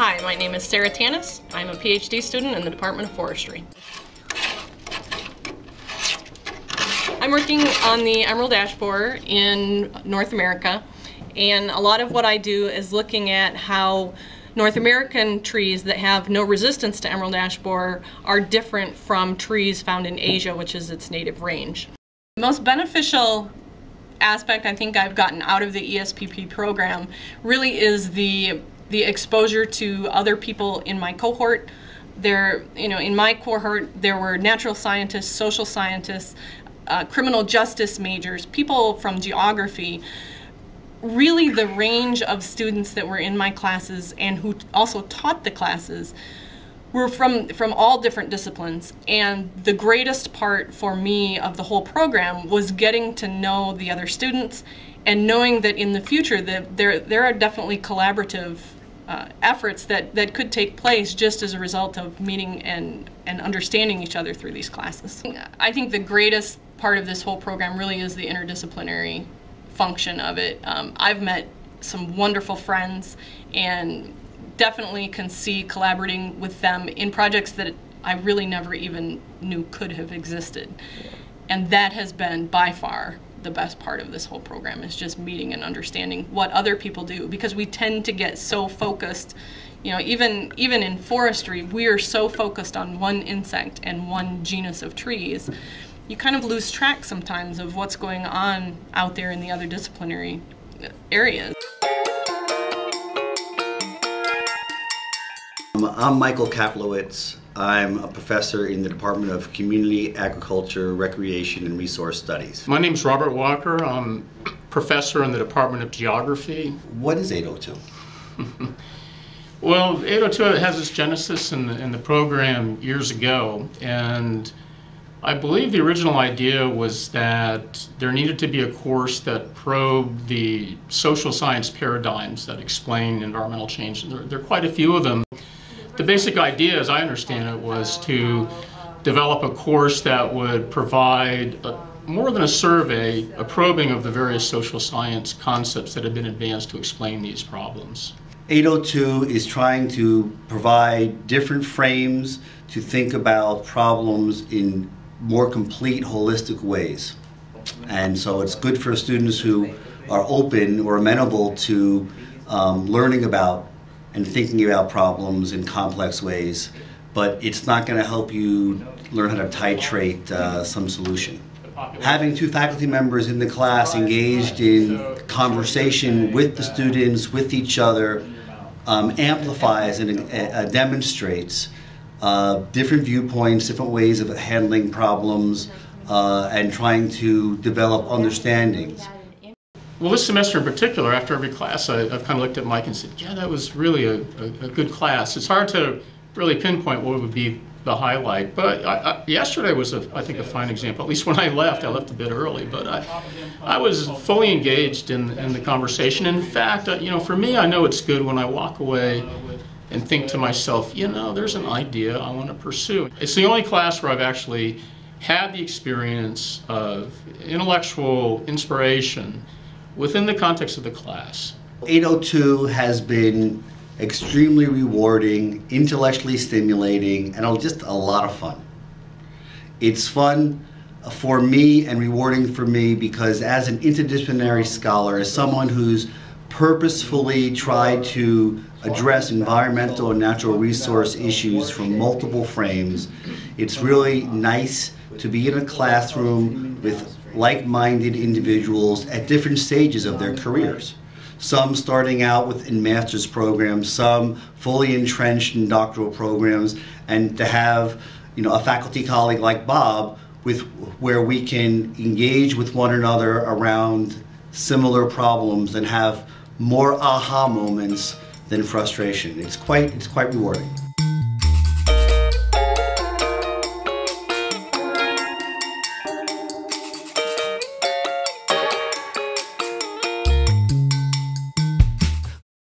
Hi, my name is Sarah Tanis. I'm a PhD student in the Department of Forestry. I'm working on the emerald ash borer in North America, and a lot of what I do is looking at how North American trees that have no resistance to emerald ash borer are different from trees found in Asia, which is its native range. The most beneficial aspect I think I've gotten out of the ESPP program really is the exposure to other people in my cohort. In my cohort there were natural scientists, social scientists, criminal justice majors, people from geography. Really the range of students that were in my classes and who also taught the classes were from all different disciplines. And the greatest part for me of the whole program was getting to know the other students and knowing that in the future that there are definitely collaborative efforts that could take place just as a result of meeting and understanding each other through these classes. I think the greatest part of this whole program really is the interdisciplinary function of it. I've met some wonderful friends and definitely can see collaborating with them in projects that I really never even knew could have existed. And that has been by far the best part of this whole program, is just meeting and understanding what other people do, because we tend to get so focused, even in forestry, we are so focused on one insect and one genus of trees. You kind of lose track sometimes of what's going on out there in the other disciplinary areas. I'm Michael Kaplowitz. I'm a professor in the Department of Community, Agriculture, Recreation, and Resource Studies. My name is Robert Walker. I'm professor in the Department of Geography. What is 802? Well, 802 has its genesis in the program years ago, and I believe the original idea was that there needed to be a course that probed the social science paradigms that explain environmental change. There are quite a few of them. The basic idea, as I understand it, was to develop a course that would provide more than a survey, a probing of the various social science concepts that have been advanced to explain these problems. 802 is trying to provide different frames to think about problems in more complete, holistic ways. And so it's good for students who are open or amenable to learning about and thinking about problems in complex ways, but it's not going to help you learn how to titrate some solution. Having two faculty members in the class engaged in conversation with the students, with each other, amplifies and demonstrates different viewpoints, different ways of handling problems, and trying to develop understandings. Well, this semester in particular, after every class, I've kind of looked at Mike and said, yeah, that was really a good class. It's hard to really pinpoint what would be the highlight, but yesterday was, I think, a fine example. At least when I left a bit early, but I was fully engaged in the conversation. In fact, for me, I know it's good when I walk away and think to myself, there's an idea I want to pursue. It's the only class where I've actually had the experience of intellectual inspiration within the context of the class. 802 has been extremely rewarding, intellectually stimulating, and just a lot of fun. It's fun for me and rewarding for me because as an interdisciplinary scholar, as someone who's purposefully tried to address environmental and natural resource issues from multiple frames, it's really nice to be in a classroom with like-minded individuals at different stages of their careers. Some starting out in master's programs, some fully entrenched in doctoral programs, and to have a faculty colleague like Bob where we can engage with one another around similar problems and have more aha moments than frustration. It's quite rewarding.